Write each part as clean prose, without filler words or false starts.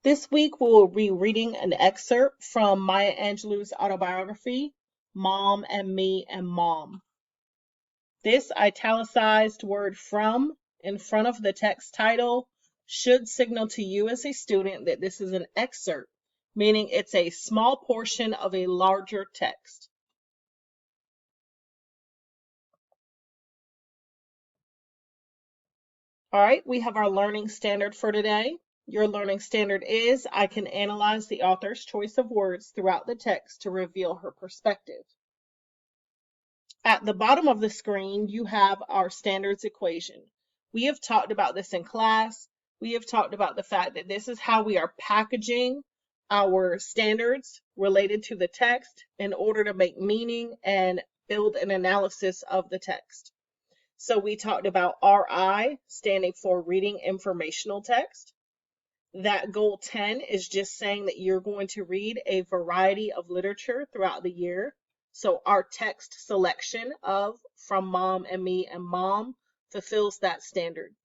This week we will be reading an excerpt from Maya Angelou's autobiography, Mom and Me and Mom. This italicized word from in front of the text title should signal to you as a student that this is an excerpt, meaning it's a small portion of a larger text. All right, we have our learning standard for today. Your learning standard is I can analyze the author's choice of words throughout the text to reveal her perspective. At the bottom of the screen, you have our standards equation. We have talked about this in class. We have talked about the fact that this is how we are packaging our standards related to the text in order to make meaning and build an analysis of the text. So we talked about RI standing for reading informational text. That goal 10 is just saying that you're going to read a variety of literature throughout the year. So our text selection of From Mom and Me and Mom fulfills that standard.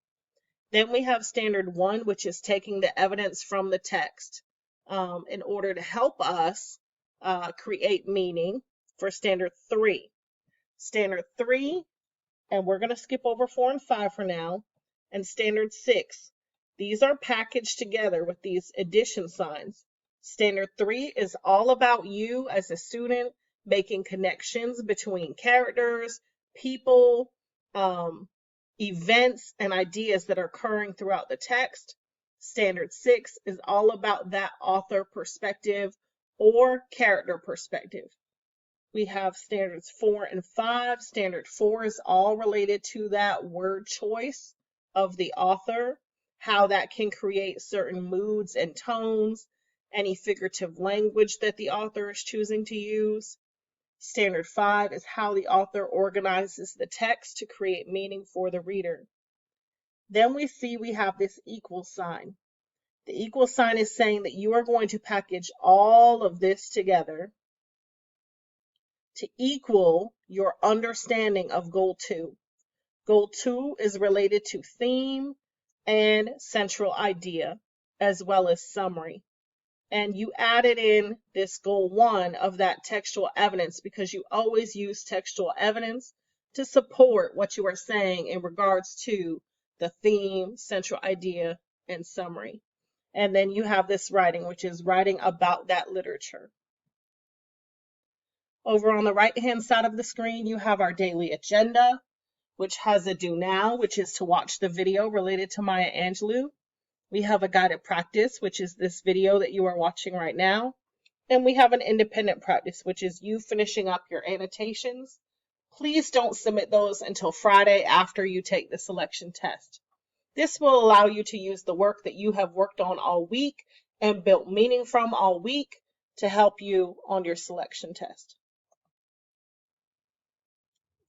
Then we have standard 1, which is taking the evidence from the text in order to help us create meaning for standard 3. Standard 3, and we're going to skip over 4 and 5 for now, and standard 6. These are packaged together with these addition signs. Standard 3 is all about you as a student making connections between characters, people, events, and ideas that are occurring throughout the text. Standard 6 is all about that author perspective or character perspective. We have standards 4 and 5. Standard 4 is all related to that word choice of the author, how that can create certain moods and tones, any figurative language that the author is choosing to use. Standard 5 is how the author organizes the text to create meaning for the reader. Then we see we have this equal sign. The equal sign is saying that you are going to package all of this together to equal your understanding of goal 2. Goal 2 is related to theme and central idea, as well as summary. And you added in this goal 1 of that textual evidence because you always use textual evidence to support what you are saying in regards to the theme, central idea, and summary. And then you have this writing, which is writing about that literature. Over on the right-hand side of the screen, you have our daily agenda, which has a do now, which is to watch the video related to Maya Angelou. We have a guided practice, which is this video that you are watching right now. And we have an independent practice, which is you finishing up your annotations. Please don't submit those until Friday after you take the selection test. This will allow you to use the work that you have worked on all week and built meaning from all week to help you on your selection test.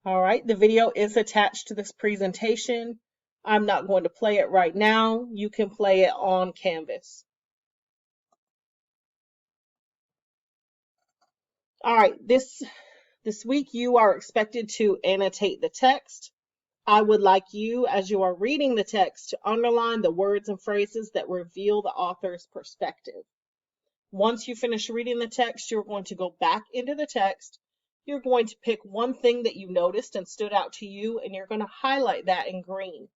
All right, the video is attached to this presentation. I'm not going to play it right now. You can play it on Canvas. All right, this week you are expected to annotate the text. I would like you, as you are reading the text, to underline the words and phrases that reveal the author's perspective. Once you finish reading the text, you're going to go back into the text. You're going to pick one thing that you noticed and stood out to you, and you're going to highlight that in green.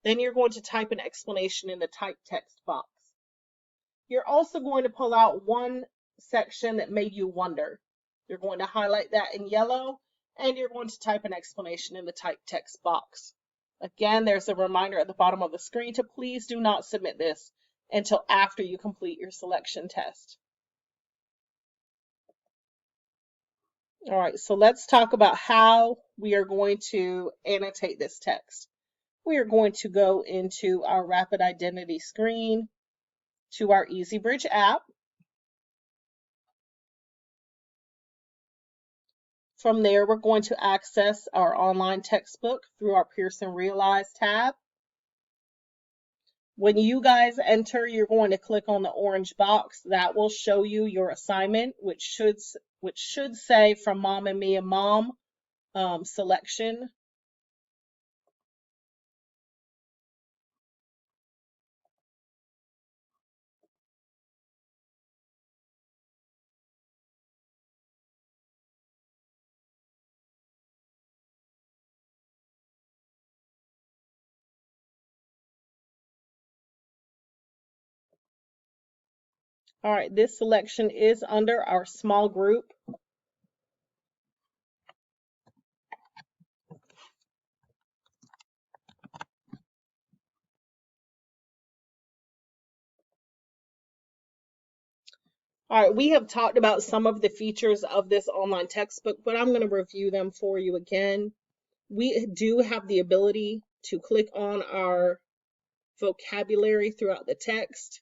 Then you're going to type an explanation in the type text box. You're also going to pull out one section that made you wonder. You're going to highlight that in yellow, and you're going to type an explanation in the type text box. Again, there's a reminder at the bottom of the screen to please do not submit this until after you complete your selection test. All right, so let's talk about how we are going to annotate this text. We are going to go into our Rapid Identity screen to our EasyBridge app. From there, we're going to access our online textbook through our Pearson Realize tab. When you guys enter, you're going to click on the orange box. That will show you your assignment, which should say From Mom and Me and Mom selection. All right, this selection is under our small group. All right, we have talked about some of the features of this online textbook, but I'm going to review them for you again. We do have the ability to click on our vocabulary throughout the text.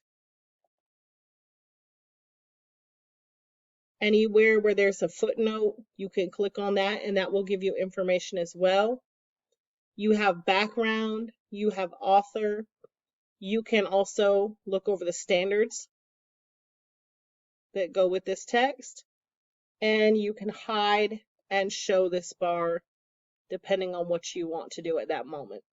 Anywhere where there's a footnote, you can click on that and that will give you information as well. You have background, you have author. You can also look over the standards that go with this text, and you can hide and show this bar depending on what you want to do at that moment.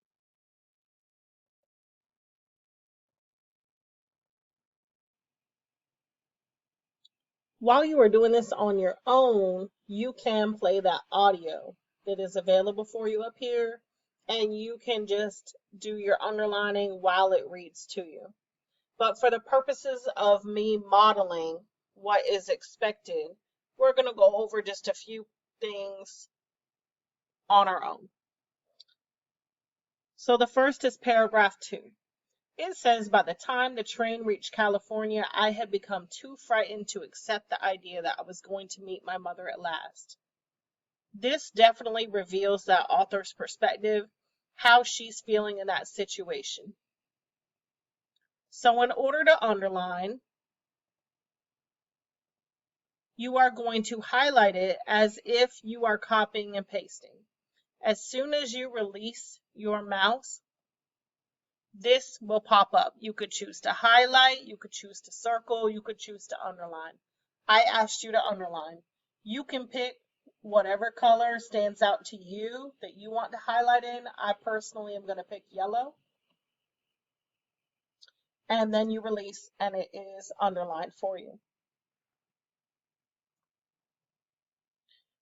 While you are doing this on your own, you can play that audio that is available for you up here, and you can just do your underlining while it reads to you. But for the purposes of me modeling what is expected, we're going to go over just a few things on our own. So the first is paragraph 2. It says, by the time the train reached California, I had become too frightened to accept the idea that I was going to meet my mother at last. This definitely reveals that author's perspective, how she's feeling in that situation. So in order to underline, you are going to highlight it as if you are copying and pasting. As soon as you release your mouse, this will pop up. You could choose to highlight, you could choose to circle, you could choose to underline. I asked you to underline. You can pick whatever color stands out to you that you want to highlight in. I personally am going to pick yellow. And then you release and it is underlined for you.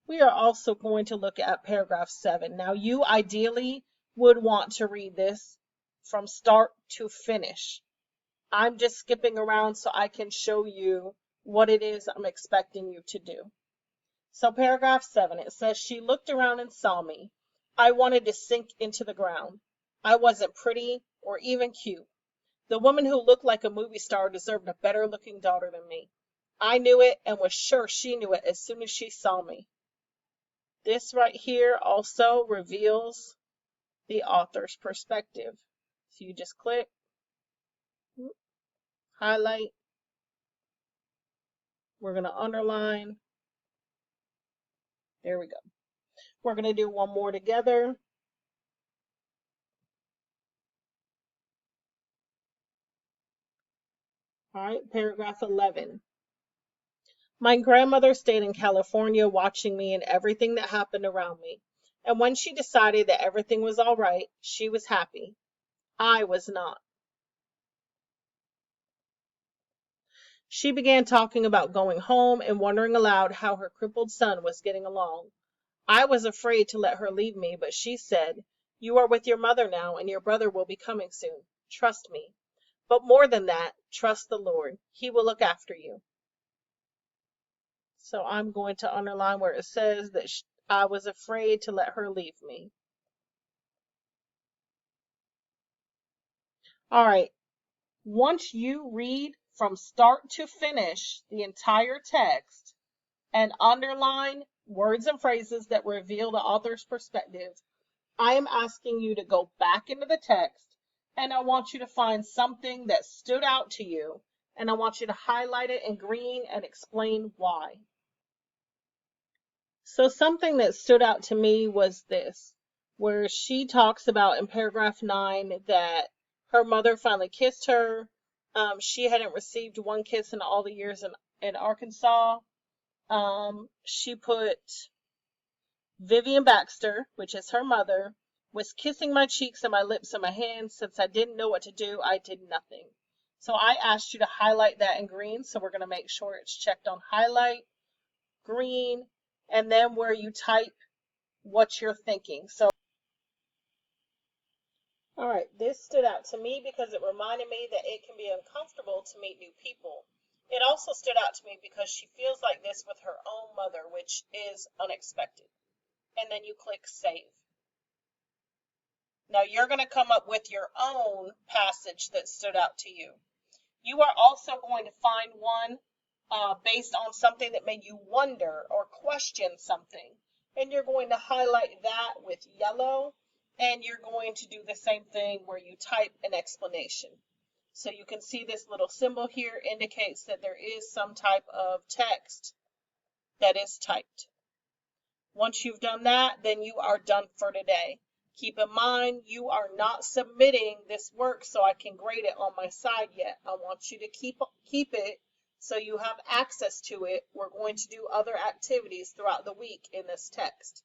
We are also going to look at paragraph 7. Now you ideally would want to read this from start to finish. I'm just skipping around so I can show you what it is I'm expecting you to do. So paragraph 7, it says, she looked around and saw me. I wanted to sink into the ground. I wasn't pretty or even cute. The woman who looked like a movie star deserved a better looking daughter than me. I knew it and was sure she knew it as soon as she saw me. This right here also reveals the author's perspective. So you just click, highlight, we're going to underline. There we go. We're going to do one more together. All right, paragraph 11. My grandmother stayed in California watching me and everything that happened around me. And when she decided that everything was all right, she was happy. I was not. She began talking about going home and wondering aloud how her crippled son was getting along. I was afraid to let her leave me, but she said, you are with your mother now, and your brother will be coming soon. Trust me. But more than that, trust the Lord. He will look after you. So I'm going to underline where it says that I was afraid to let her leave me. All right. Once you read from start to finish the entire text and underline words and phrases that reveal the author's perspective, I am asking you to go back into the text and I want you to find something that stood out to you and I want you to highlight it in green and explain why. So something that stood out to me was this, where she talks about in paragraph 9 that her mother finally kissed her. She hadn't received one kiss in all the years in Arkansas. She put Vivian Baxter, which is her mother, was kissing my cheeks and my lips and my hands. Since I didn't know what to do, I did nothing. So I asked you to highlight that in green. So we're going to make sure it's checked on highlight, green, and then where you type what you're thinking. So, all right, this stood out to me because it reminded me that it can be uncomfortable to meet new people. It also stood out to me because she feels like this with her own mother, which is unexpected. And then you click save. Now you're going to come up with your own passage that stood out to you. You are also going to find one based on something that made you wonder or question something. And you're going to highlight that with yellow. And you're going to do the same thing where you type an explanation. So you can see this little symbol here indicates that there is some type of text that is typed. Once you've done that, then you are done for today. Keep in mind, you are not submitting this work so I can grade it on my side yet. I want you to keep it so you have access to it. We're going to do other activities throughout the week in this text.